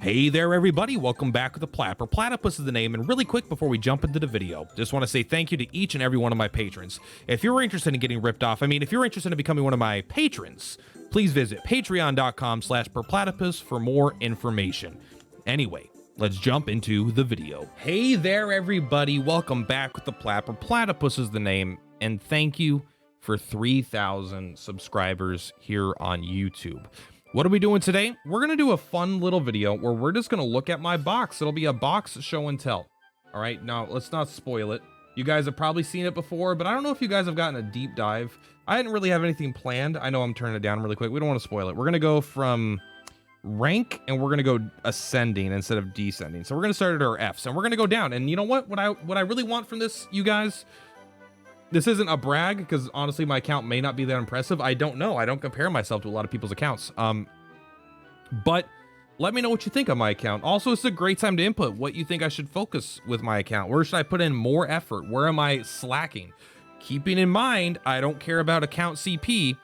Hey there everybody, welcome back to the Plat. Purplatypus is the name, and really quick before we jump into the video, just want to say thank you to each and every one of my patrons. If you're interested in getting ripped off, if you're interested in becoming one of my patrons, please visit patreon.com/Purplatypus for more information. Anyway, let's jump into the video. Hey there everybody, welcome back with the Plat. Purplatypus is the name, and thank you for 3,000 subscribers here on YouTube. What are we doing today? We're going to do a fun little video where we're just going to look at my box. It'll be a box show and tell. All right, now let's not spoil it. You guys have probably seen it before, but I don't know if you guys have gotten a deep dive. I didn't really have anything planned. I know I'm turning it down really quick. We don't want to spoil it. We're going to go from rank and we're going to go ascending instead of descending. So we're going to start at our Fs and we're going to go down. And you know what? What I really want from this, you guys, this isn't a brag because honestly my account may not be that impressive. I don't know. I don't compare myself to a lot of people's accounts. But let me know what you think on my account. Also, it's a great time to input what you think I should focus with my account. Where should I put in more effort? Where am I slacking? Keeping in mind, I don't care about account CP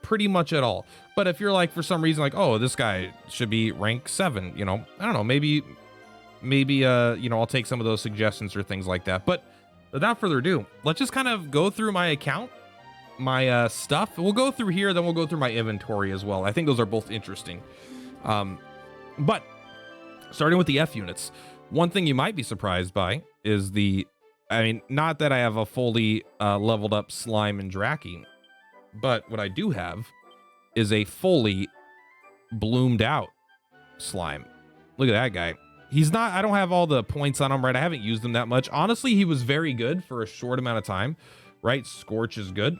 pretty much at all. But if you're like, for some reason, like, oh, this guy should be rank 7, you know, I don't know, maybe, you know, I'll take some of those suggestions or things like that. But without further ado, let's just kind of go through my account, my stuff. We'll go through here, then we'll go through my inventory as well. I think those are both interesting. But starting with the F units, one thing you might be surprised by is not that I have a fully leveled up slime and Dracky, but what I do have is a fully bloomed out slime. Look at that guy. I don't have all the points on him, right? I haven't used him that much. Honestly, he was very good for a short amount of time, right? Scorch is good.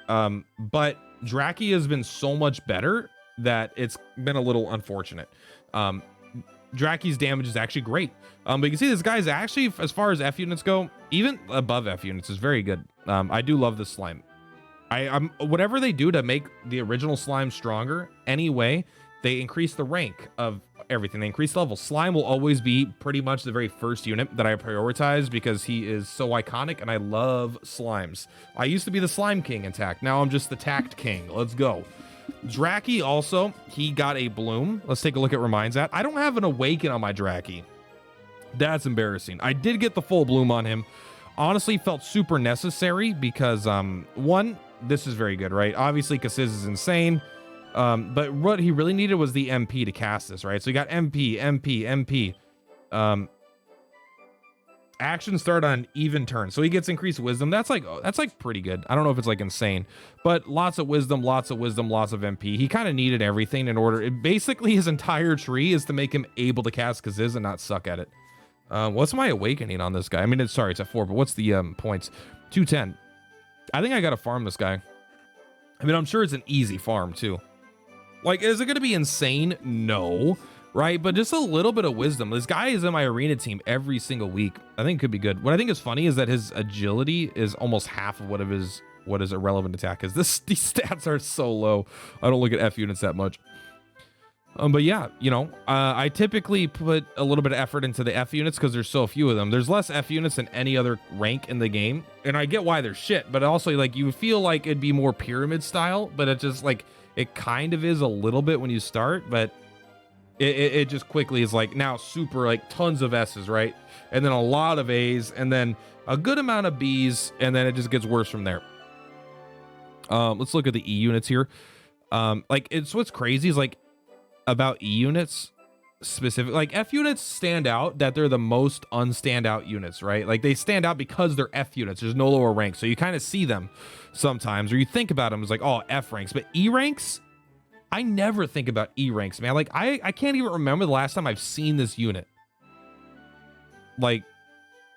But Dracky has been so much better that it's been a little unfortunate. Dracky's damage is actually great. But you can see this guy's actually, as far as F units go, even above F units, is very good. I do love this slime. Whatever they do to make the original slime stronger, anyway, they increase the rank of everything. They increase level. Slime will always be pretty much the very first unit that I prioritize because he is so iconic and I love slimes. I used to be the slime king in Tact. Now I'm just the Tact king. Let's go. Dracky also, he got a bloom. Let's take a look at where mine's at. I don't have an awaken on my Dracky. That's embarrassing. I did get the full bloom on him. Honestly, felt super necessary because one, this is very good, right? Obviously, Kasiz is insane. But what he really needed was the MP to cast this, right? So he got MP. Action start on even turn. So he gets increased wisdom. That's like pretty good. I don't know if it's like insane, but lots of wisdom, lots of MP. He kind of needed everything in order. Basically his entire tree is to make him able to cast Kasiz and not suck at it. What's my awakening on this guy? I mean, it's 4, but what's the points? 210. I think I got to farm this guy. I mean, I'm sure it's an easy farm too. Like, is it going to be insane? No, right? But just a little bit of wisdom. This guy is in my arena team every single week. I think it could be good. What I think is funny is that his agility is almost half of what his irrelevant attack is. These stats are so low. I don't look at F units that much. But yeah, you know, I typically put a little bit of effort into the F units because there's so few of them. There's less F units than any other rank in the game. And I get why they're shit, but also like you feel like it'd be more pyramid style, but it just like, it kind of is a little bit when you start, but it just quickly is like now super like tons of S's, right? And then a lot of A's and then a good amount of B's, and then it just gets worse from there. Let's look at the E units here. Like it's what's crazy is like about E units specific, like F units stand out that they're the most unstand out units, right? Like they stand out because they're F units. There's no lower rank, so you kind of see them sometimes, or you think about them as like, oh, F ranks. But E ranks, I never think about E ranks, man. Like I can't even remember the last time I've seen this unit. Like,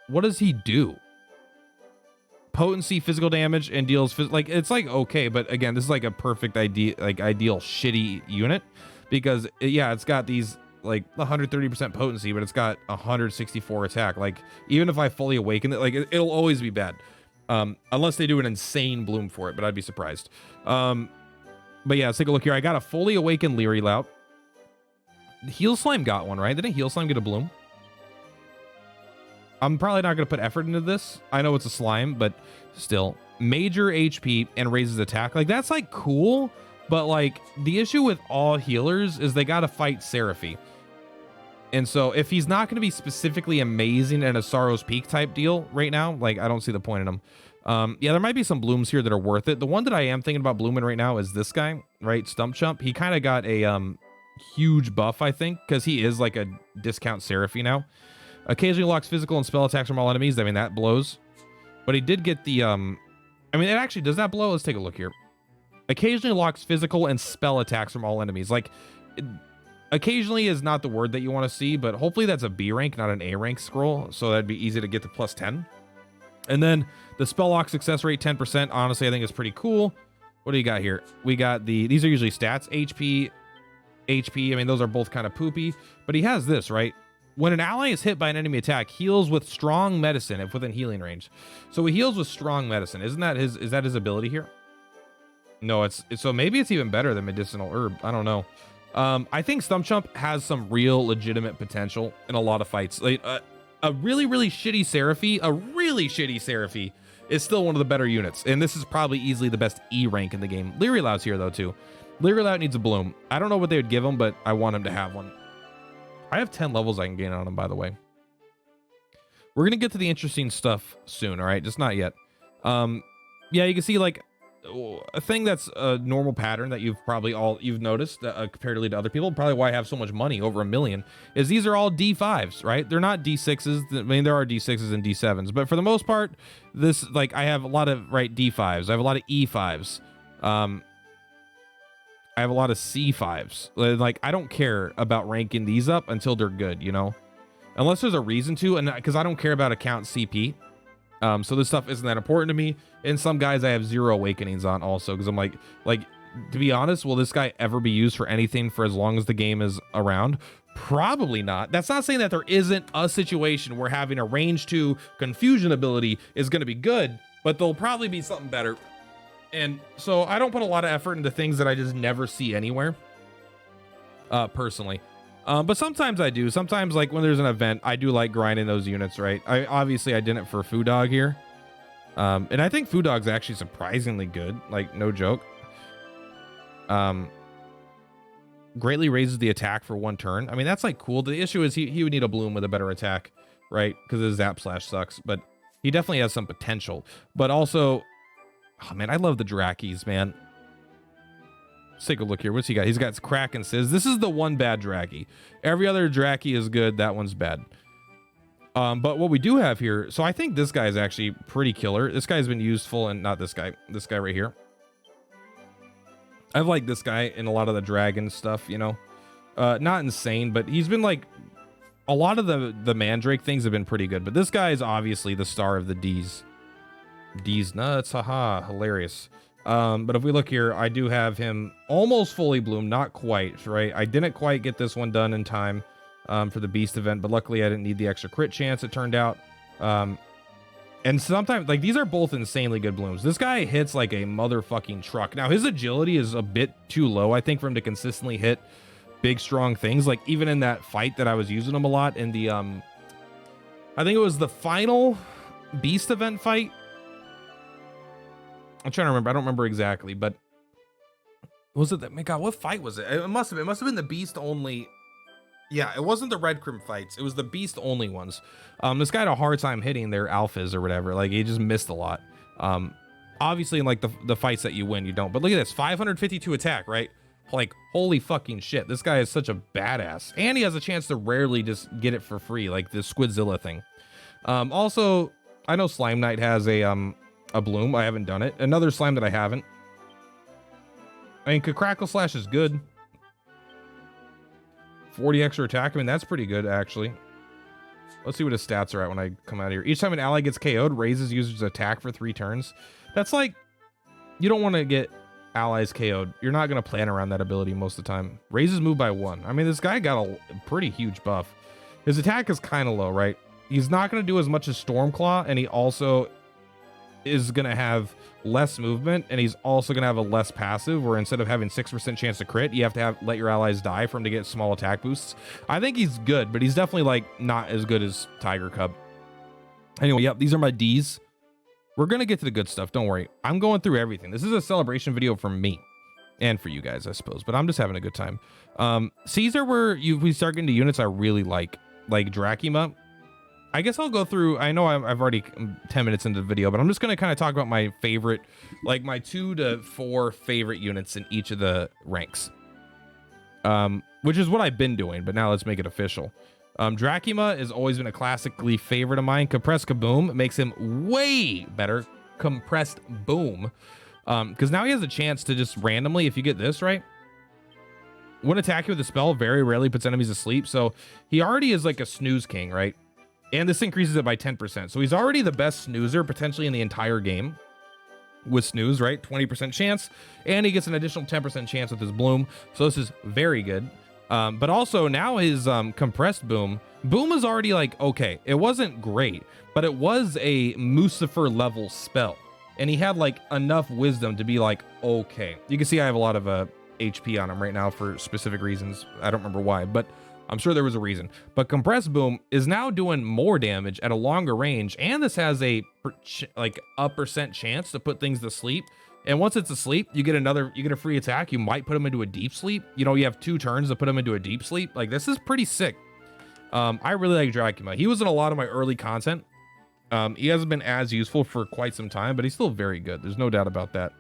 what does he do? Potency, physical damage, and deals like it's like okay, but again, this is like a perfect ideal shitty unit because yeah, it's got these like 130% potency, but it's got 164 attack. Like even if I fully awaken it, like it'll always be bad. Unless they do an insane bloom for it, but I'd be surprised. But yeah, let's take a look here. I got a fully awakened Leery Lout. Heal Slime got one, right? Didn't Heal Slime get a bloom? I'm probably not going to put effort into this. I know it's a slime, but still. Major HP and raises attack. Like, that's, like, cool. But, like, the issue with all healers is they got to fight Seraphy. And so if he's not going to be specifically amazing in a Sorrow's Peak type deal right now, like I don't see the point in him. Yeah, there might be some blooms here that are worth it. The one that I am thinking about blooming right now is this guy, right? Stump Chump. He kind of got a huge buff, I think, because he is like a discount Seraphy now. Occasionally locks physical and spell attacks from all enemies. I mean, that blows. But he did get the I mean, it actually does that blow. Let's take a look here. Occasionally locks physical and spell attacks from all enemies. Like, occasionally is not the word that you want to see, but hopefully that's a B rank, not an A rank scroll. So that'd be easy to get to plus 10. And then the spell lock success rate 10%. Honestly, I think is pretty cool. What do you got here? We got these are usually stats, HP. I mean, those are both kind of poopy, but he has this, right? When an ally is hit by an enemy attack, heals with strong medicine if within healing range. So he heals with strong medicine. Is that his ability here? No, so maybe it's even better than medicinal herb. I don't know. I think Stump Chump has some real legitimate potential in a lot of fights. Like a really shitty Seraphy is still one of the better units, and this is probably easily the best E rank in the game. Leery Loud's here though too. Leery Loud needs a bloom. I don't know what they would give him, but I want him to have one. I have 10 levels I can gain on him, by the way. We're gonna get to the interesting stuff soon, all right? Just not yet. Yeah, you can see like a thing that's a normal pattern that you've noticed comparatively to other people, probably why I have so much money, over $1 million, is these are all D5s, right? They're not D6s. I mean, there are D6s and D7s, but for the most part, this, like, I have a lot of D5s. I have a lot of E5s. I have a lot of C5s. Like, I don't care about ranking these up until they're good, you know, unless there's a reason to, and because I don't care about account CP. So this stuff isn't that important to me. And some guys I have 0 awakenings on also, because I'm like, to be honest, will this guy ever be used for anything for as long as the game is around? Probably not. That's not saying that there isn't a situation where having a range 2 confusion ability is going to be good, but there'll probably be something better. And so I don't put a lot of effort into things that I just never see anywhere, personally. But sometimes I do. Sometimes, like when there's an event, I do like grinding those units, right? I did it for Foo Dog here. And I think Foo Dog's actually surprisingly good, like no joke. Greatly raises the attack for 1 turn. I mean, that's like cool. The issue is he would need a bloom with a better attack, right? Because his zap slash sucks, but he definitely has some potential. But also, oh man, I love the Drakis, man. Let's take a look here. What's he got? He's got Crack and Sizz. This is the one bad Draki. Every other Draki is good. That one's bad. But what we do have here, so I think this guy is actually pretty killer. This guy's been useful, and not this guy. This guy right here. I've liked this guy in a lot of the dragon stuff, you know. Not insane, but he's been like, a lot of the Mandrake things have been pretty good. But this guy is obviously the star of the D's. D's nuts, haha, hilarious. But if we look here, I do have him almost fully bloomed, not quite, right? I didn't quite get this one done in time for the beast event, but luckily I didn't need the extra crit chance, it turned out. And sometimes, like, these are both insanely good blooms. This guy hits like a motherfucking truck. Now his agility is a bit too low, I think, for him to consistently hit big strong things. Like even in that fight that I was using him a lot in the I think it was the final beast event fight. I'm trying to remember. I don't remember exactly, but was it that? My God, what fight was it? It must have been the beast only. Yeah, it wasn't the Red Crim fights. It was the beast only ones. This guy had a hard time hitting their alphas or whatever. Like he just missed a lot. Obviously in like the fights that you win, you don't. But look at this, 552 attack, right? Like holy fucking shit. This guy is such a badass, and he has a chance to rarely just get it for free, like the Squidzilla thing. Also, I know Slime Knight has a bloom. I haven't done it. Another slime that I haven't. I mean, Crackle Slash is good. 40 extra attack. I mean, that's pretty good, actually. Let's see what his stats are at when I come out of here. Each time an ally gets KO'd, raises user's attack for 3 turns. That's like, you don't want to get allies KO'd. You're not going to plan around that ability most of the time. Raises move by 1. I mean, this guy got a pretty huge buff. His attack is kind of low, right? He's not going to do as much as Stormclaw, and he also is going to have less movement, and he's also going to have a less passive, where instead of having 6% chance to crit, you have to let your allies die for him to get small attack boosts. I think he's good, but he's definitely like not as good as Tiger Cub. Anyway, yep, these are my D's. We're going to get to the good stuff. Don't worry. I'm going through everything. This is a celebration video for me. and for you guys, I suppose, but I'm just having a good time. Caesar, where we start getting to units I really like Dracula. I guess I'll go through. I know I've already 10 minutes into the video, but I'm just going to kind of talk about my favorite, like my 2 to 4 favorite units in each of the ranks. Which is what I've been doing, but now let's make it official. Dracula has always been a classically favorite of mine. Compressed Kaboom makes him way better. Compressed Boom. Because now he has a chance to just randomly, if you get this right, when attacking with a spell, very rarely puts enemies asleep. So he already is like a snooze king, right? And this increases it by 10%. So he's already the best snoozer potentially in the entire game with snooze, right? 20% chance. And he gets an additional 10% chance with his bloom. So this is very good. But also now his compressed boom is already like, okay, it wasn't great, but it was a Mucifer level spell. And he had like enough wisdom to be like, okay. You can see I have a lot of HP on him right now for specific reasons. I don't remember why, but I'm sure there was a reason. But Compressed Boom is now doing more damage at a longer range, and this has a percent chance to put things to sleep. And once it's asleep, you get a free attack. You might put him into a deep sleep. You know, you have 2 turns to put him into a deep sleep. Like, this is pretty sick. I really like Dracula. He was in a lot of my early content. He hasn't been as useful for quite some time, but he's still very good. There's no doubt about that.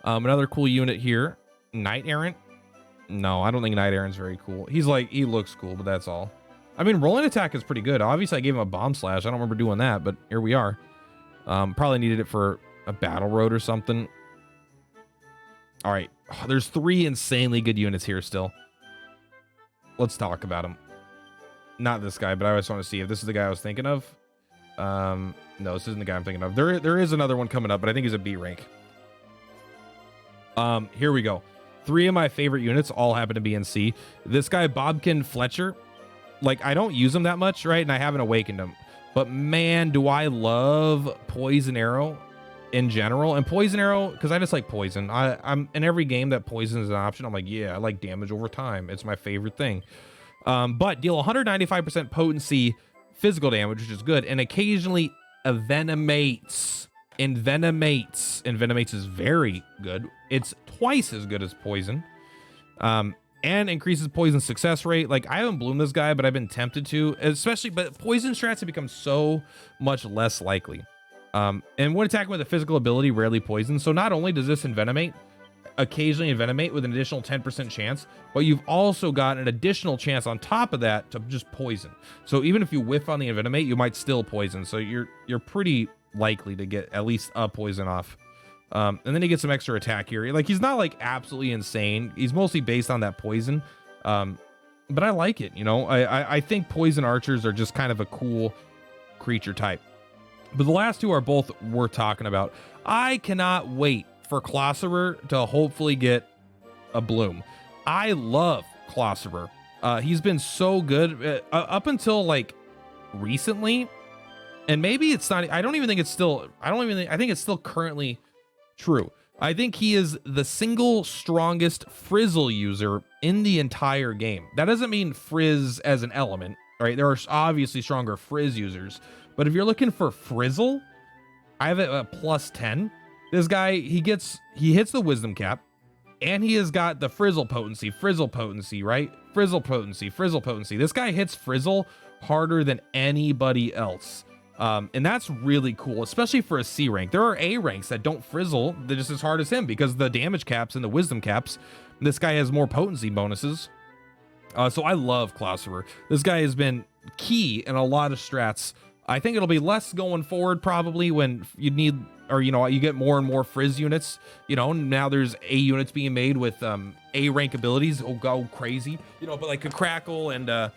Another cool unit here, Knight Errant. No, I don't think Knight Errant's very cool. He looks cool, but that's all. I mean, rolling attack is pretty good. Obviously, I gave him a bomb slash. I don't remember doing that, but here we are. Probably needed it for a battle road or something. All right, there's 3 insanely good units here still. Let's talk about them. Not this guy, but I always want to see if this is the guy I was thinking of. No, this isn't the guy I'm thinking of. There is another one coming up, but I think he's a B rank. Here we go. 3 of my favorite units all happen to be in C. This guy, Bobkin Fletcher, like, I don't use him that much, right? And I haven't awakened him. But man, do I love Poison Arrow in general. And Poison Arrow, because I just like poison. I'm in every game that poison is an option. I'm like, yeah, I like damage over time. It's my favorite thing. But deal 195% potency physical damage, which is good. And occasionally envenomates. Envenomates is very good. It's twice as good as poison. And increases poison success rate. Like, I haven't bloomed this guy, but I've been tempted to, especially, but poison strats have become so much less likely. And when attacking with a physical ability, rarely poison. So not only does this occasionally envenomate with an additional 10% chance, but you've also got an additional chance on top of that to just poison. So even if you whiff on the envenomate, you might still poison. So you're pretty likely to get at least a poison off. And then he gets some extra attack here. Like, he's not like absolutely insane. He's mostly based on that poison. But I like it, you know. I think poison archers are just kind of a cool creature type. But the last 2 are both worth talking about. I cannot wait for Clocerer to hopefully get a bloom. I love Clocerer. He's been so good up until like recently. And maybe it's not, I think it's still currently true. I think he is the single strongest Frizzle user in the entire game. That doesn't mean Frizz as an element, right? There are obviously stronger Frizz users, but if you're looking for Frizzle, I have it at plus 10. This guy, he hits the wisdom cap, and he has got the frizzle potency, right? Frizzle potency. This guy hits Frizzle harder than anybody else. And that's really cool, especially for a C rank. There are A ranks that don't frizzle. They're just as hard as him because the damage caps and the wisdom caps. This guy has more potency bonuses. So I love Clocerer. This guy has been key in a lot of strats. I think it'll be less going forward probably when you need, or, you know, you get more and more Frizz units. You know, now there's A units being made with A rank abilities. Oh, go crazy. You know, but like a Crackle and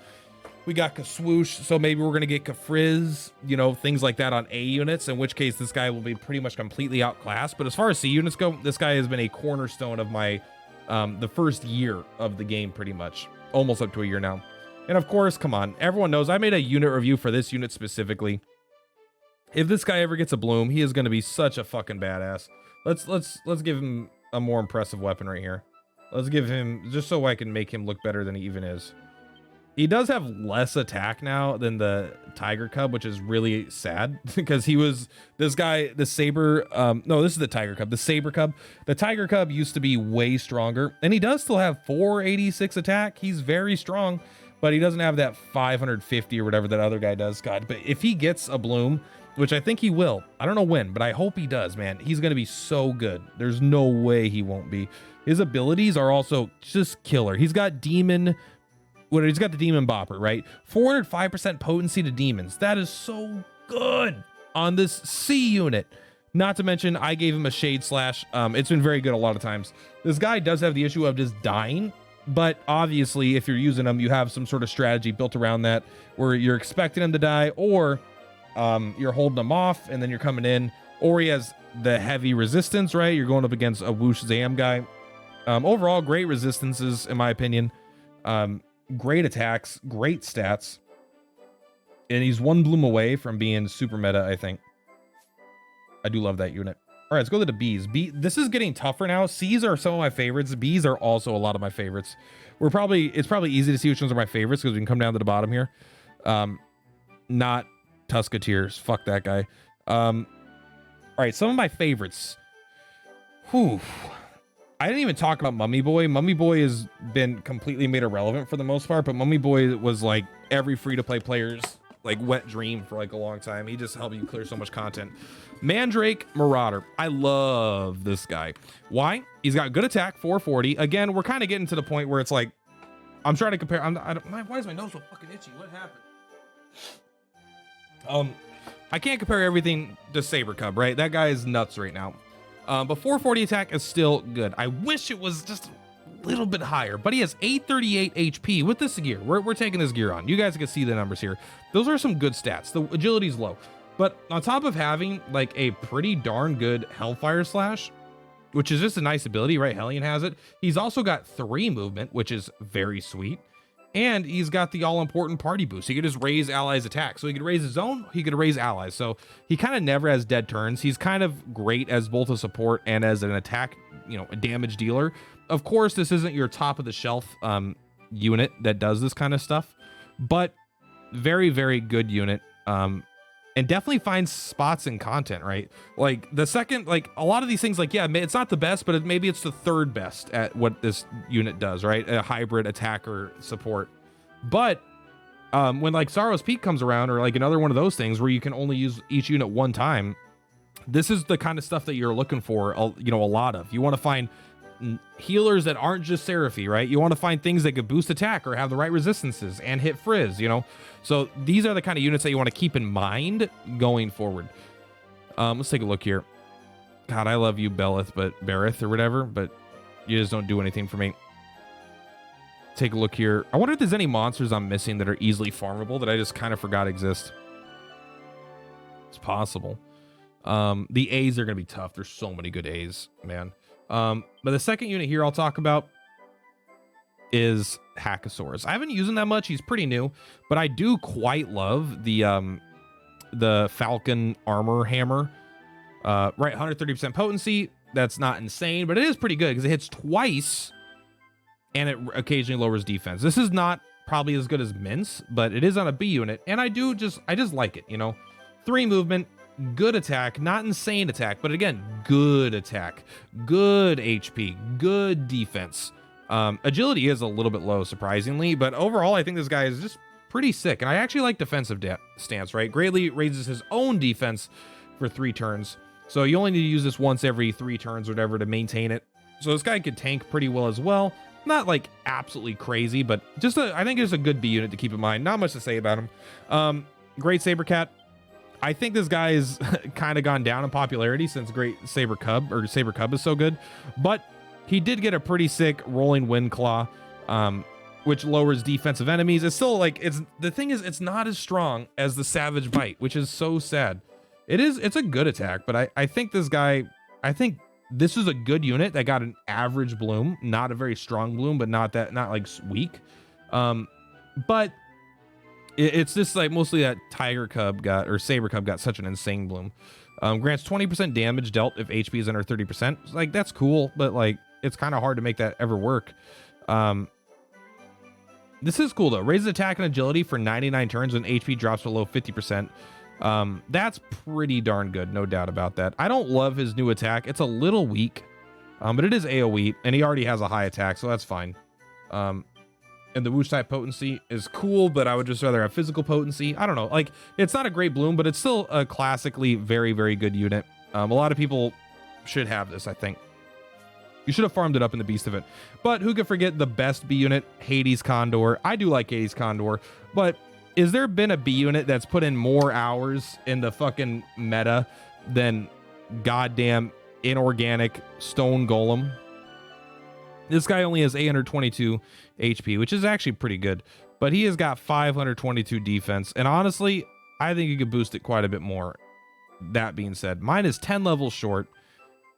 we got Swoosh, so maybe we're gonna get Frizz, you know, things like that on A units, in which case this guy will be pretty much completely outclassed. But as far as C units go, this guy has been a cornerstone of my the first year of the game, pretty much, almost up to a year now. And of course, come on, everyone knows I made a unit review for this unit specifically. If this guy ever gets a bloom, he is gonna be such a fucking badass. Let's give him a more impressive weapon right here. Let's give him, just so I can make him look better than he even is. He does have less attack now than the tiger cub, which is really sad because he was this guy, the saber. No, this is the tiger cub, the saber cub. The tiger cub used to be way stronger, and he does still have 486 attack. He's very strong, but he doesn't have that 550 or whatever that other guy does. God, but if he gets a bloom, which I think he will, I don't know when, but I hope he does, man. He's going to be so good. There's no way he won't be. His abilities are also just killer. He's got demon. He's got the demon bopper, right? 405% potency to demons. That is so good on this C unit. Not to mention, I gave him a shade slash. It's been very good a lot of times. This guy does have the issue of just dying, but obviously, if you're using him, you have some sort of strategy built around that, where you're expecting him to die, or you're holding him off, and then you're coming in, or he has the heavy resistance, right? You're going up against a whoosh Zam guy. Overall, great resistances, in my opinion. Great attacks, great stats, and he's one bloom away from being super meta, I think. I do love that unit. All right, let's go to the Bs. This is getting tougher now. Cs are some of my favorites. Bs are also a lot of my favorites. It's probably easy to see which ones are my favorites because we can come down to the bottom here. Not Tusketeers. Fuck that guy. All right, some of my favorites. Whew. I didn't even talk about Mummy Boy. Mummy Boy has been completely made irrelevant for the most part, but Mummy Boy was like every free-to-play player's like wet dream for like a long time. He just helped you clear so much content. Mandrake Marauder. I love this guy. Why? He's got good attack, 440. Again, we're kind of getting to the point where it's like, I'm trying to compare. Why is my nose so fucking itchy? What happened? I can't compare everything to Saber Cub, right? That guy is nuts right now. But 440 attack is still good. I wish it was just a little bit higher, but he has 838 HP with this gear. We're taking this gear on. You guys can see the numbers here. Those are some good stats. The agility's low, but on top of having like a pretty darn good Hellfire Slash, which is just a nice ability, right? Hellion has it. He's also got 3 movement, which is very sweet. And he's got the all-important party boost. He could just raise allies' attack. So he could raise his own, he could raise allies. So he kind of never has dead turns. He's kind of great as both a support and as an attack, a damage dealer. Of course, this isn't your top-of-the-shelf unit that does this kind of stuff, but very, very good unit. And definitely finds spots in content, right? Like the second, like a lot of these things, like, yeah, it's not the best, but maybe it's the third best at what this unit does, right? A hybrid attacker support. But when like Sorrow's Peak comes around, or like another one of those things where you can only use each unit one time, this is the kind of stuff that you're looking for, a lot of. You want to find healers that aren't just Seraphy, right? You want to find things that could boost attack or have the right resistances and hit frizz, So these are the kind of units that you want to keep in mind going forward. Let's take a look here. God, I love you, Bareth or whatever, but you just don't do anything for me. Take a look here. I wonder if there's any monsters I'm missing that are easily farmable that I just kind of forgot exist. It's possible. The A's are going to be tough. There's so many good A's, man. But the second unit here I'll talk about is Hackosaurus. I haven't used him that much. He's pretty new, but I do quite love the Falcon armor hammer. Right, 130% potency. That's not insane, but it is pretty good because it hits twice and it occasionally lowers defense. This is not probably as good as Mince, but it is on a B unit, and I just like it, 3 movement. Good attack, not insane attack, but again, good attack, good HP, good defense. Agility is a little bit low, surprisingly, but overall, I think this guy is just pretty sick. And I actually like defensive stance, right? Greatly raises his own defense for 3 turns. So you only need to use this once every 3 turns or whatever to maintain it. So this guy could tank pretty well as well. Not like absolutely crazy, but just I think it's a good B unit to keep in mind. Not much to say about him. Great Saber Cat. I think this guy is kind of gone down in popularity since Great Saber Cub is so good, but he did get a pretty sick Rolling Wind Claw, which lowers defensive enemies. It's still like, the thing is, it's not as strong as the Savage Bite, which is so sad. It's a good attack, but I think this is a good unit that got an average bloom, not a very strong bloom, but not like weak. But it's just like mostly that Saber Cub got such an insane bloom. Grants 20% damage dealt if HP is under 30%. Like, that's cool, but like it's kind of hard to make that ever work. This is cool though. Raises attack and agility for 99 turns when HP drops below 50%. That's pretty darn good, no doubt about that. I don't love his new attack. It's a little weak, but it is AoE, and he already has a high attack, so that's fine. And the whoosh type potency is cool, but I would just rather have physical potency. I don't know. Like, it's not a great bloom, but it's still a classically very, very good unit. A lot of people should have this, I think. You should have farmed it up in the beast event. But who could forget the best B unit, Hades Condor. I do like Hades Condor, but is there been a B unit that's put in more hours in the fucking meta than goddamn inorganic Stone Golem? This guy only has 822 HP, which is actually pretty good, but he has got 522 defense. And honestly, I think you could boost it quite a bit more. That being said, mine is 10 levels short,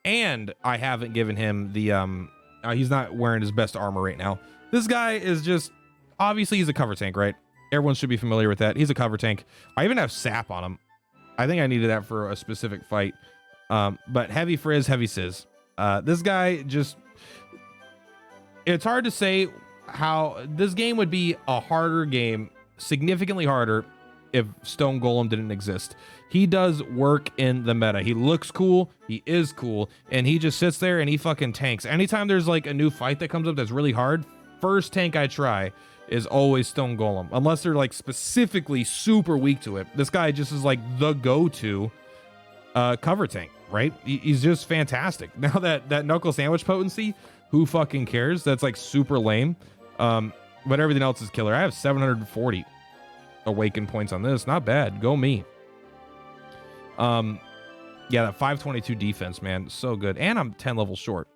and I haven't given him the, he's not wearing his best armor right now. This guy is just, obviously he's a cover tank, right? Everyone should be familiar with that. He's a cover tank. I even have sap on him. I think I needed that for a specific fight. But heavy frizz, heavy sizz. This guy just, it's hard to say how this game would be a harder game, significantly harder, if Stone Golem didn't exist. He does work in the meta. He looks cool, he is cool, and he just sits there and he fucking tanks. Anytime there's like a new fight that comes up that's really hard, first tank I try is always Stone Golem, unless they're like specifically super weak to it. This guy just is like the go-to cover tank, right? He's just fantastic. Now that knuckle sandwich potency, who fucking cares? That's like super lame. But everything else is killer. I have 740 awaken points on this. Not bad. Go me. Yeah, that 522 defense, man, so good. And I'm 10 levels short.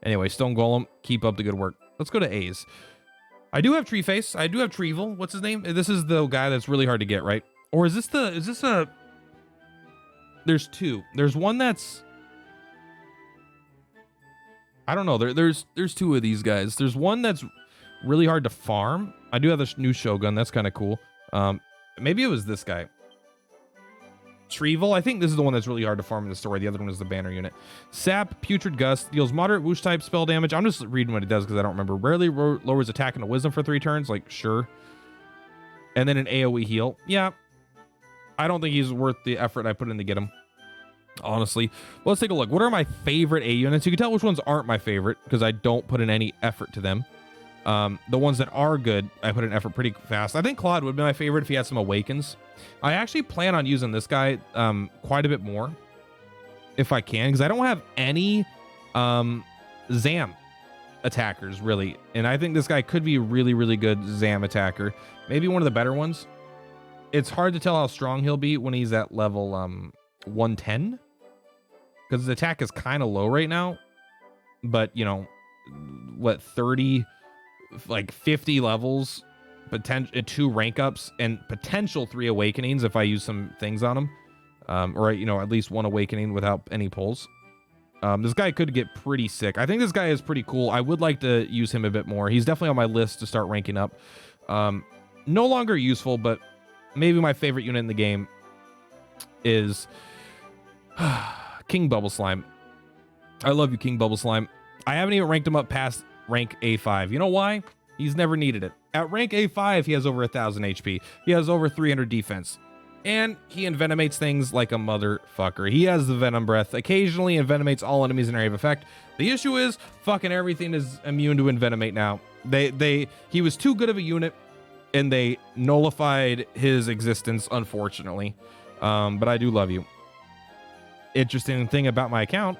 Anyway, Stone Golem, keep up the good work. Let's go to A's. I do have Treeface. I do have Treevil. What's his name? This is the guy that's really hard to get, right? Or is this a... There's two. There's one that's... I don't know. There's two of these guys. There's one that's really hard to farm. I do have this new Shogun. That's kind of cool. Maybe it was this guy. Treevil. I think this is the one that's really hard to farm in the story. The other one is the banner unit. Sap, Putrid Gust, deals moderate whoosh type spell damage. I'm just reading what it does because I don't remember. Rarely lowers attack and a wisdom for 3 turns. Like, sure. And then an AoE heal. Yeah. I don't think he's worth the effort I put in to get him, honestly. Well, let's take a look. What are my favorite A units? You can tell which ones aren't my favorite because I don't put in any effort to them. The ones that are good, I put in effort pretty fast. I think Claude would be my favorite if he had some awakens. I actually plan on using this guy quite a bit more if I can, because I don't have any Zam attackers really, and I think this guy could be a really, really good Zam attacker. Maybe one of the better ones. It's hard to tell how strong he'll be when he's at level 110, because his attack is kind of low right now, but you know what, 30, like 50 levels, potential 2 rank ups and potential 3 awakenings if I use some things on him, or you know, at least 1 awakening without any pulls. This guy could get pretty sick. I think this guy is pretty cool. I would like to use him a bit more. He's definitely on my list to start ranking up. No longer useful, but maybe my favorite unit in the game is King Bubble Slime. I love you, King Bubble Slime. I haven't even ranked him up past rank A5. You know why? He's never needed it. At rank A5, he has over 1,000 HP. He has over 300 defense. And he envenomates things like a motherfucker. He has the Venom Breath. Occasionally envenomates all enemies in area of effect. The issue is, fucking everything is immune to envenomate now. He was too good of a unit, and they nullified his existence, unfortunately. But I do love you. Interesting thing about my account,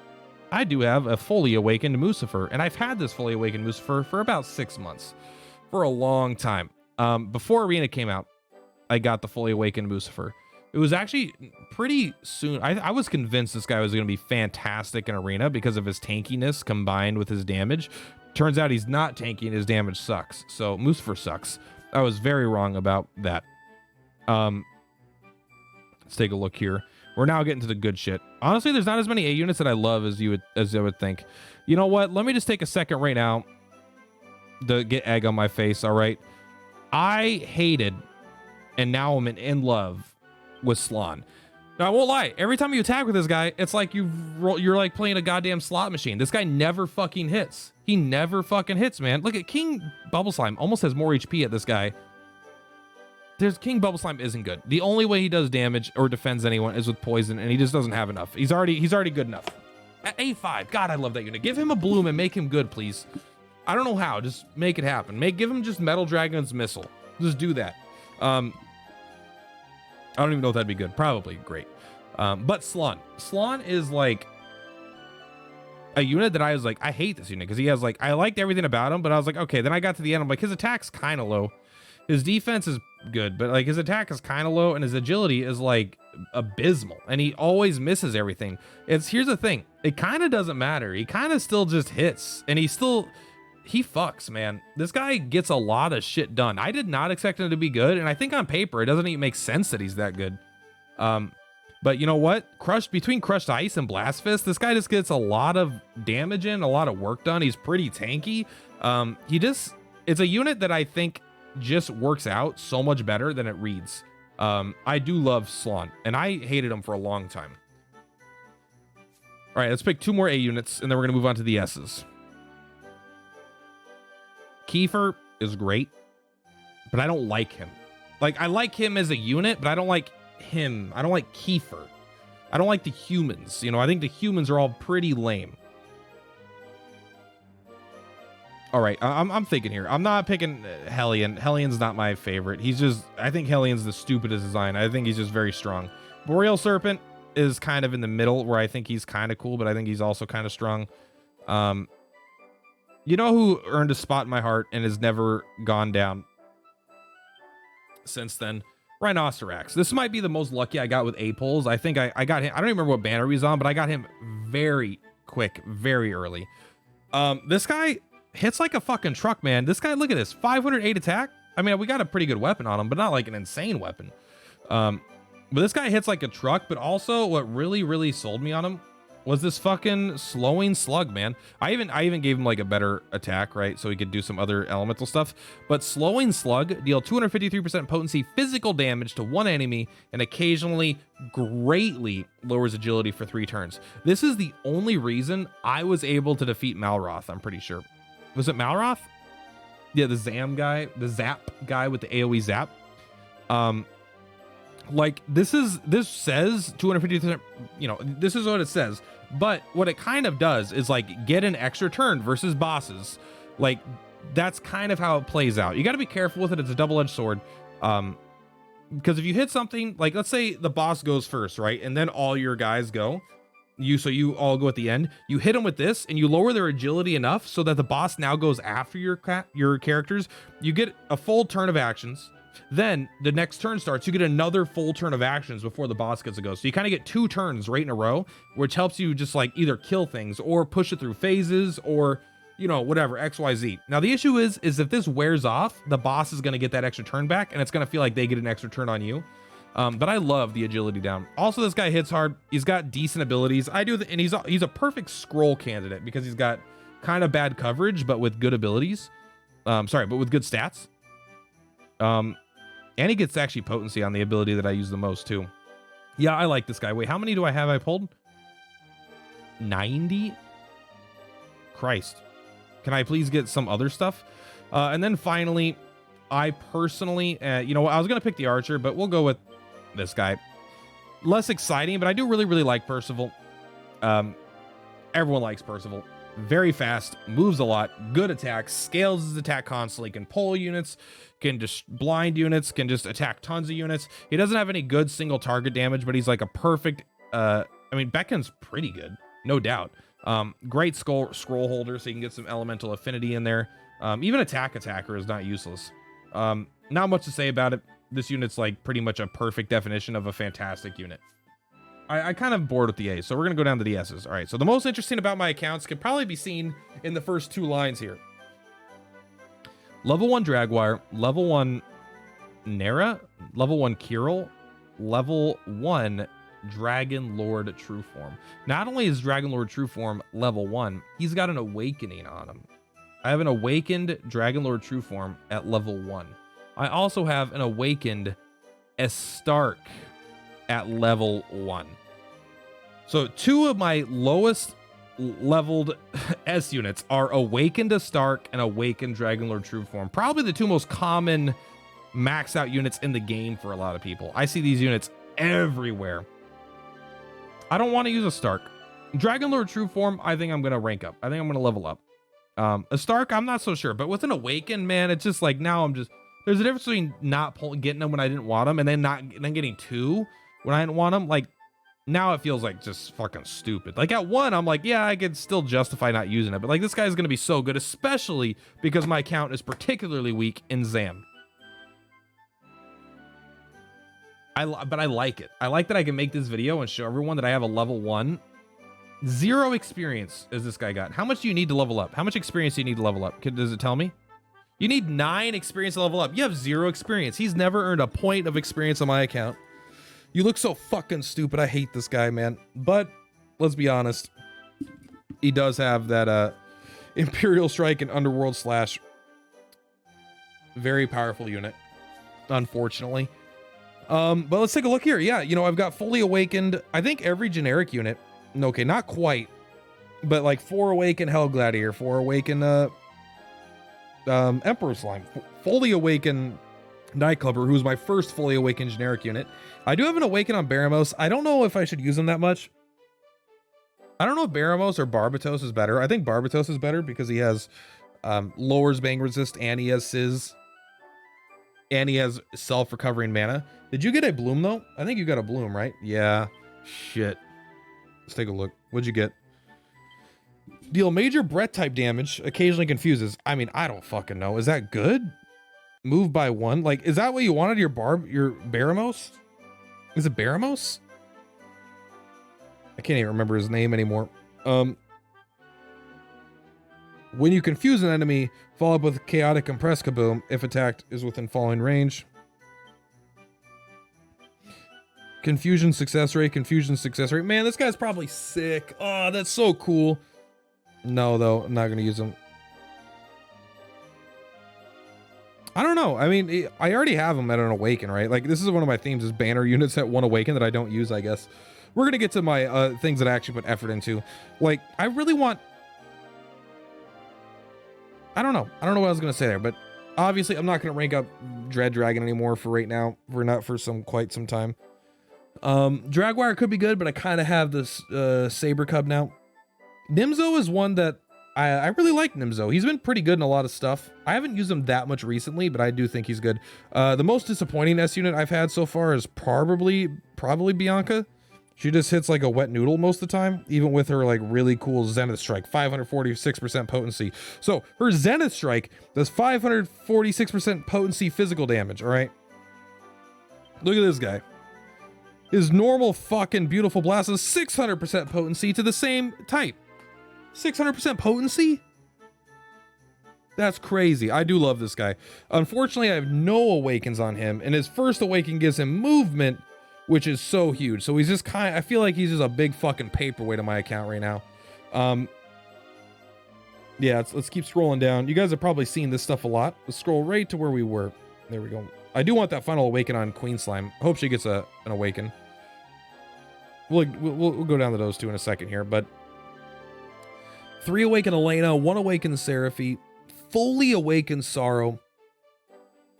I do have a fully awakened Mucifer, and I've had this fully awakened Mucifer for about 6 months, for a long time. Before Arena came out, I got the fully awakened Mucifer. It was actually pretty soon. I was convinced this guy was going to be fantastic in Arena because of his tankiness combined with his damage. Turns out he's not tanky and his damage sucks. So Mucifer sucks. I was very wrong about that. Let's take a look here. We're now getting to the good shit. Honestly, there's not as many A units that I love as I would think. You know what? Let me just take a second right now to get egg on my face. All right. I hated, and now I'm in love with Slann. Now, I won't lie. Every time you attack with this guy, it's like you're like playing a goddamn slot machine. This guy never fucking hits. He never fucking hits, man. Look at King Bubble Slime. Almost has more HP at this guy. King Bubble Slime isn't good. The only way he does damage or defends anyone is with poison, and he just doesn't have enough. He's already good enough. At A5, God, I love that unit. Give him a bloom and make him good, please. I don't know how. Just make it happen. Give him just Metal Dragon's Missile. Just do that. I don't even know if that'd be good. Probably great. But Slon. Slon is like a unit that I was like, I hate this unit because he has like, I liked everything about him, but I was like, okay, then I got to the end. I'm like, his attack's kind of low. His defense is good, but like his attack is kind of low and his agility is like abysmal and he always misses everything. Here's the thing. It kind of doesn't matter. He kind of still just hits and he fucks, man. This guy gets a lot of shit done. I did not expect him to be good. And I think on paper, it doesn't even make sense that he's that good. But you know what? Between Crushed Ice and Blast Fist, this guy just gets a lot of damage in, a lot of work done. He's pretty tanky. It's a unit that I think just works out so much better than it reads. I do love Slon, and I hated him for a long time. All right, let's pick 2 more A units, and then we're gonna move on to the S's. Kiefer is great, but I don't like him. Like, I like him as a unit, but I don't like him. I don't like Kiefer. I don't like the humans. You know, I think the humans are all pretty lame. All right, I'm thinking here. I'm not picking Hellion. Hellion's not my favorite. I think Hellion's the stupidest design. I think he's just very strong. Boreal Serpent is kind of in the middle where I think he's kind of cool, but I think he's also kind of strong. You know who earned a spot in my heart and has never gone down since then? Rhinoceros. This might be the most lucky I got with A-Poles. I think I got him. I don't even remember what banner he's on, but I got him very quick, very early. This guy hits like a fucking truck, man. This guy, look at this, 508 attack. I mean, we got a pretty good weapon on him, but not like an insane weapon. But this guy hits like a truck, but also what really sold me on him was this fucking slowing slug, man. I even gave him like a better attack, right? So he could do some other elemental stuff. But slowing slug deal 253% potency physical damage to one enemy and occasionally greatly lowers agility for 3 turns. This is the only reason I was able to defeat Malroth, I'm pretty sure. Was it Malroth? Yeah, the Zap guy with the AoE zap. Like this says 250%, you know, this is what it says, but what it kind of does is like get an extra turn versus bosses. Like that's kind of how it plays out. You got to be careful with it. It's a double-edged sword. Because if you hit something like, let's say the boss goes first, right? And then all your guys go, so you all go at the end, you hit them with this and you lower their agility enough so that the boss now goes after your characters. You get a full turn of actions. Then the next turn starts, you get another full turn of actions before the boss gets to go. So you kind of get 2 turns right in a row, which helps you just like either kill things or push it through phases or, you know, whatever, XYZ. Now the issue is if this wears off, the boss is going to get that extra turn back and it's going to feel like they get an extra turn on you. But I love the agility down. Also, this guy hits hard. He's got decent abilities. And he's a perfect scroll candidate because he's got kind of bad coverage, but with good abilities. But with good stats. And he gets actually potency on the ability that I use the most too. Yeah, I like this guy. Wait, how many do I have I pulled? 90? Christ. Can I please get some other stuff? And then finally, I personally, you know what? I was going to pick the Archer, but we'll go with this guy. Less exciting, but I do really like Percival. Everyone likes Percival. Very fast, moves a lot, good attack, scales his attack constantly, can pull units, can just blind units, can just attack tons of units. He doesn't have any good single target damage, but he's like a perfect, I mean, Beckon's pretty good, no doubt. Great scroll holder, so you can get some elemental affinity in there. Even attacker is not useless. Not much to say about it. This unit's like pretty much a perfect definition of a fantastic unit. I kind of bored with the A's, so we're going to go down to the S's. All right, so the most interesting about my accounts can probably be seen in the first 2 lines here. Level 1 Dragwire, level 1 Nera, level 1 Kirill, level 1 Dragon Lord True Form. Not only is Dragon Lord True Form level 1, he's got an awakening on him. I have an awakened Dragon Lord True Form at level 1. I also have an awakened Estark at level 1. So 2 of my lowest leveled S units are Awakened to Stark and Awakened Dragonlord True Form. Probably the 2 most common max out units in the game for a lot of people. I see these units everywhere. I don't want to use a Stark. Dragonlord True Form, I think I'm going to rank up. I think I'm going to level up. A Stark, I'm not so sure. But with an Awakened, man, it's just like now I'm just... There's a difference between not getting them when I didn't want them and then getting 2 when I didn't want them. Like, now it feels like just fucking stupid. Like at 1, I'm like, yeah, I could still justify not using it. But like this guy's going to be so good, especially because my account is particularly weak in Zam. But I like it. I like that I can make this video and show everyone that I have a level 1. 0 experience as this guy got. How much do you need to level up? How much experience do you need to level up? Does it tell me? You need 9 experience to level up. You have 0 experience. He's never earned a point of experience on my account. You look so fucking stupid. I hate this guy, man. But let's be honest. He does have that Imperial Strike and Underworld Slash. Very powerful unit, unfortunately. But let's take a look here. Yeah, you know, I've got fully awakened. I think every generic unit. Okay, not quite. But like 4 awakened Hell Gladiator, 4 awakened Emperor Slime, fully awakened Nightclubber, who's my first fully awakened generic unit. I do have an awaken on Baramos. I don't know if I should use him that much. I don't know if Baramos or Barbatos is better. I think Barbatos is better because he has lowers bang resist and he has Sizz. And he has self-recovering mana. Did you get a bloom though? I think you got a bloom, right? Yeah. Shit. Let's take a look. What'd you get? Deal major breath type damage, occasionally confuses. I mean, I don't fucking know. Is that good? Move by 1? Like, is that what you wanted your Baramos? Is it Baramos? I can't even remember his name anymore. When you confuse an enemy, follow up with chaotic compress kaboom if attacked is within falling range. Confusion success rate, confusion success rate. Man, this guy's probably sick. Oh, that's so cool. No, though, I'm not going to use him. I don't know. I mean, I already have him at an awaken, right? Like, this is one of my themes is banner units at 1 awaken that I don't use, I guess. We're going to get to my things that I actually put effort into. Like, I really want... I don't know what I was going to say there, but obviously I'm not going to rank up Dread Dragon anymore for right now. We're not for quite some time. Dragwire could be good, but I kind of have this Saber Cub now. Nimzo is one that I really like. Nimzo, he's been pretty good in a lot of stuff. I haven't used him that much recently, but I do think he's good. The most disappointing S unit I've had so far is probably Bianca. She just hits like a wet noodle most of the time, even with her like really cool Zenith Strike, 546% potency. So her Zenith Strike does 546% potency physical damage. All right, look at this guy. His normal fucking beautiful blast is 600% potency to the same type. 600% potency? That's crazy. I do love this guy. Unfortunately, I have no awakens on him, and his first awaken gives him movement, which is so huge. So he's just I feel like he's just a big fucking paperweight on my account right now. Yeah, let's keep scrolling down. You guys have probably seen this stuff a lot. Let's scroll right to where we were. There we go. I do want that final awaken on Queen Slime. Hope she gets an awaken. We'll go down to those two in a second here, but 3 awaken Elena, 1 awaken Seraphi, fully awakened Sorrow.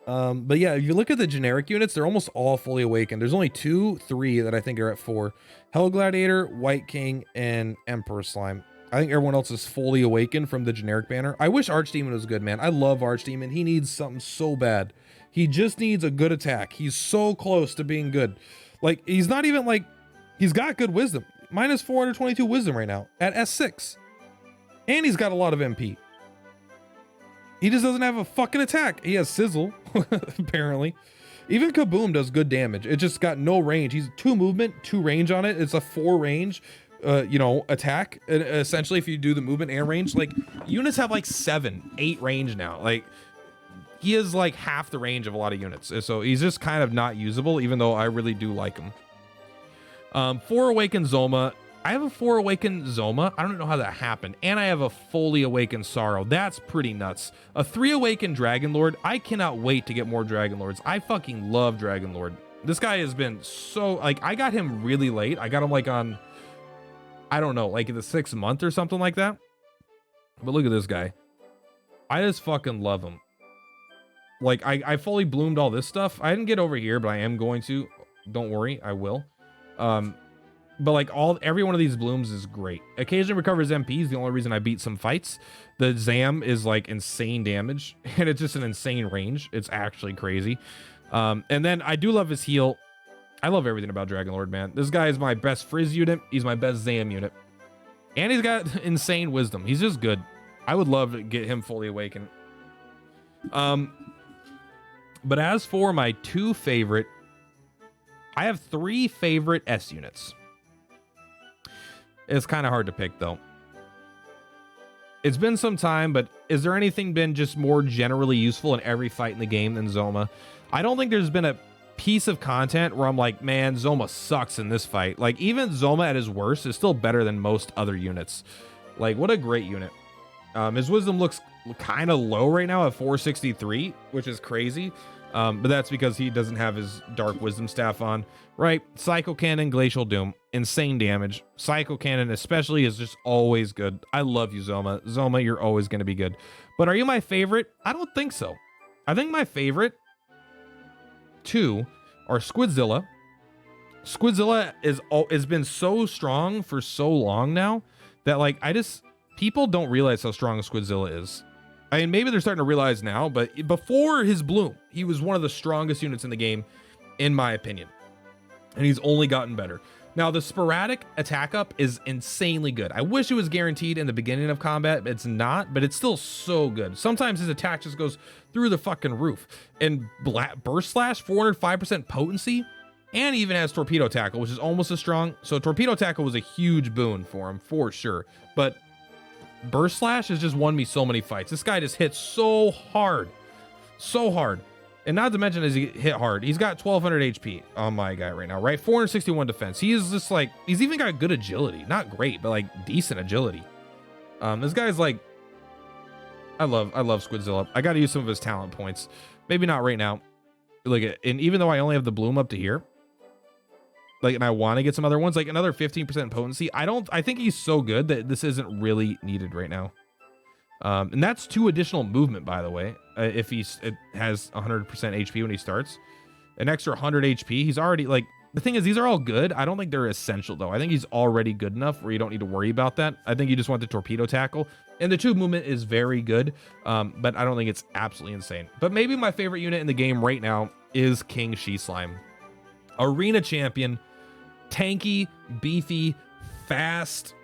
But yeah, if you look at the generic units, they're almost all fully awakened. There's only 2, 3 that I think are at 4. Hell Gladiator, White King, and Emperor Slime. I think everyone else is fully awakened from the generic banner. I wish Archdemon was good, man. I love Archdemon. He needs something so bad. He just needs a good attack. He's so close to being good. Like, he's not even like... He's got good wisdom. Minus 422 wisdom right now at S6. And he's got a lot of MP. He just doesn't have a fucking attack. He has Sizzle, apparently. Even Kaboom does good damage. It just got no range. He's 2 movement, 2 range on it. It's a 4 range, attack. And essentially, if you do the movement and range, like, units have like 7, 8 range now. Like, he is like half the range of a lot of units. So he's just kind of not usable, even though I really do like him. 4 awakened Zoma. I have a 4 awakened Zoma. I don't know how that happened. And I have a fully awakened Sorrow. That's pretty nuts. A 3 awakened Dragonlord. I cannot wait to get more Dragonlords. I fucking love Dragonlord. This guy has been so, like, I got him really late. I got him like on, I don't know, like in the 6th month or something like that. But look at this guy. I just fucking love him. Like, I fully bloomed all this stuff. I didn't get over here, but I am going to. Don't worry, I will. But like every one of these blooms is great. Occasionally recovers MP is the only reason I beat some fights. The Zam is like insane damage, and it's just an insane range. It's actually crazy. And then I do love his heal. I love everything about Dragonlord, man. This guy is my best Frizz unit. He's my best Zam unit. And he's got insane wisdom. He's just good. I would love to get him fully awakened. But as for my 2 favorite, I have 3 favorite S units. It's kind of hard to pick, though. It's been some time, but is there anything been just more generally useful in every fight in the game than Zoma? I don't think there's been a piece of content where I'm like, man, Zoma sucks in this fight. Like, even Zoma at his worst is still better than most other units. Like, what a great unit. His wisdom looks kind of low right now at 463, which is crazy. But that's because he doesn't have his Dark Wisdom staff on, right? Psycho Cannon, Glacial Doom, insane damage. Psycho Cannon especially is just always good. I love you, Zoma. Zoma, you're always going to be good. But are you my favorite? I don't think so. I think my favorite 2 are Squidzilla. Squidzilla has been so strong for so long now that, like, people don't realize how strong Squidzilla is. I mean, maybe they're starting to realize now, but before his bloom, he was one of the strongest units in the game, in my opinion. And he's only gotten better. Now, the sporadic attack up is insanely good. I wish it was guaranteed in the beginning of combat. It's not, but it's still so good. Sometimes his attack just goes through the fucking roof. And Burst Slash, 405% potency, and even has Torpedo Tackle, which is almost as strong. So Torpedo Tackle was a huge boon for him, for sure. But Burst Slash has just won me so many fights. This guy just hits so hard. So hard. And not to mention, as he hit hard, he's got 1200 HP on my guy right now, right? 461 defense. He is just like, he's even got good agility. Not great, but like decent agility. This guy's like, I love Squidzilla. I got to use some of his talent points. Maybe not right now. Like, and even though I only have the bloom up to here, like, and I want to get some other ones, like another 15% potency. I think he's so good that this isn't really needed right now. And that's 2 additional movement, by the way. If it has 100% HP when he starts, an extra 100 HP. He's already, like, the thing is, these are all good. I don't think they're essential, though. I think he's already good enough where you don't need to worry about that. I think you just want the torpedo tackle, and the 2 movement is very good. But I don't think it's absolutely insane. But maybe my favorite unit in the game right now is King She Slime. Arena champion, tanky, beefy, fast,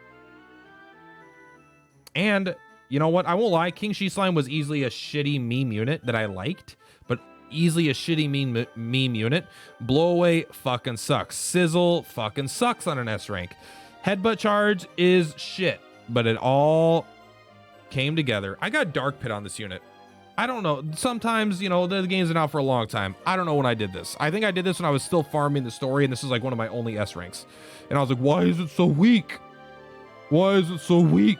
and you know what? I won't lie. King She Slime was easily a shitty meme unit that I liked, but easily a shitty meme unit. Blowaway fucking sucks. Sizzle fucking sucks on an S rank. Headbutt charge is shit, but it all came together. I got Dark Pit on this unit. I don't know. Sometimes, you know, the game's been out for a long time. I don't know when I did this. I think I did this when I was still farming the story, and this is like one of my only S ranks. And I was like, why is it so weak? Why is it so weak?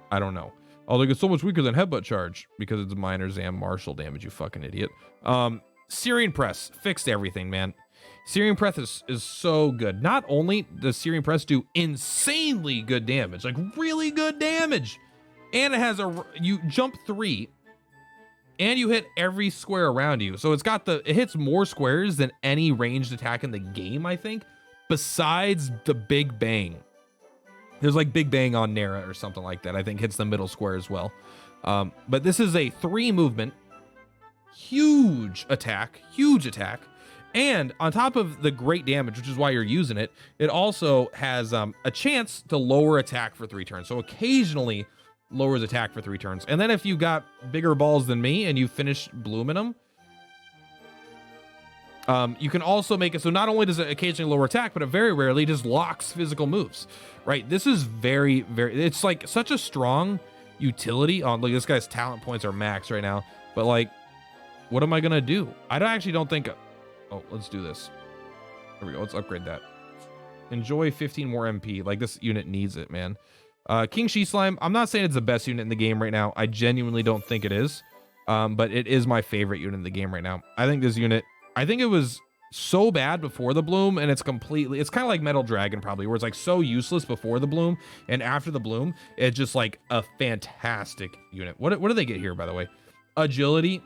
I don't know. Oh, like, it's so much weaker than Headbutt Charge because it's minor Zam Marshall damage, you fucking idiot. Syrian Press fixed everything, man. Syrian Press is so good. Not only does Syrian Press do insanely good damage, like really good damage, and it has you jump 3 and you hit every square around you. So it hits more squares than any ranged attack in the game, I think, besides the Big Bang. There's like Big Bang on Nera or something like that. I think hits the middle square as well. But this is a 3 movement, huge attack. And on top of the great damage, which is why you're using it, it also has a chance to lower attack for 3 turns. So occasionally lowers attack for 3 turns. And then if you got bigger balls than me and you finish blooming them, you can also make it so not only does it occasionally lower attack, but it very rarely just locks physical moves, right? This is very, very, it's like such a strong utility on, like, this guy's talent points are max right now, but like, what am I going to do? Actually don't think, oh, let's do this. There we go. Let's upgrade that. Enjoy 15 more MP. Like, this unit needs it, man. King She Slime, I'm not saying it's the best unit in the game right now. I genuinely don't think it is. But it is my favorite unit in the game right now. I think this unit, I think it was so bad before the bloom, and it's kind of like Metal Dragon probably, where it's like so useless before the bloom, and after the bloom it's just like a fantastic unit. What do they get here, by the way? Agility.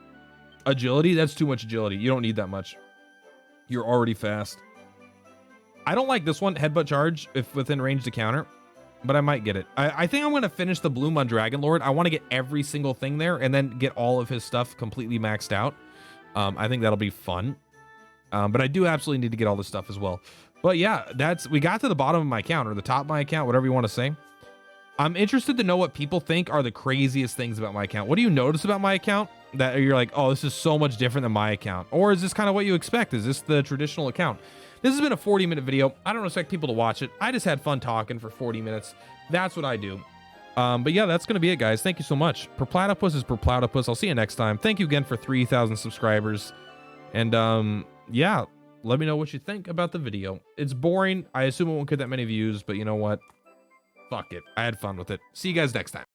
That's too much agility. You don't need that much. You're already fast. I don't like this one, headbutt charge if within range to counter, but I might get it. I think I'm going to finish the bloom on Dragon Lord. I want to get every single thing there and then get all of his stuff completely maxed out. I think that'll be fun. But I do absolutely need to get all this stuff as well. But yeah, we got to the bottom of my account, or the top of my account, whatever you want to say. I'm interested to know what people think are the craziest things about my account. What do you notice about my account that you're like, oh, this is so much different than my account? Or is this kind of what you expect? Is this the traditional account? This has been a 40-minute video. I don't expect people to watch it. I just had fun talking for 40 minutes. That's what I do. But yeah, that's going to be it, guys. Thank you so much. Purplatypus is Purplatypus. I'll see you next time. Thank you again for 3,000 subscribers. And yeah, let me know what you think about the video. It's boring. I assume it won't get that many views, but you know what? Fuck it. I had fun with it. See you guys next time.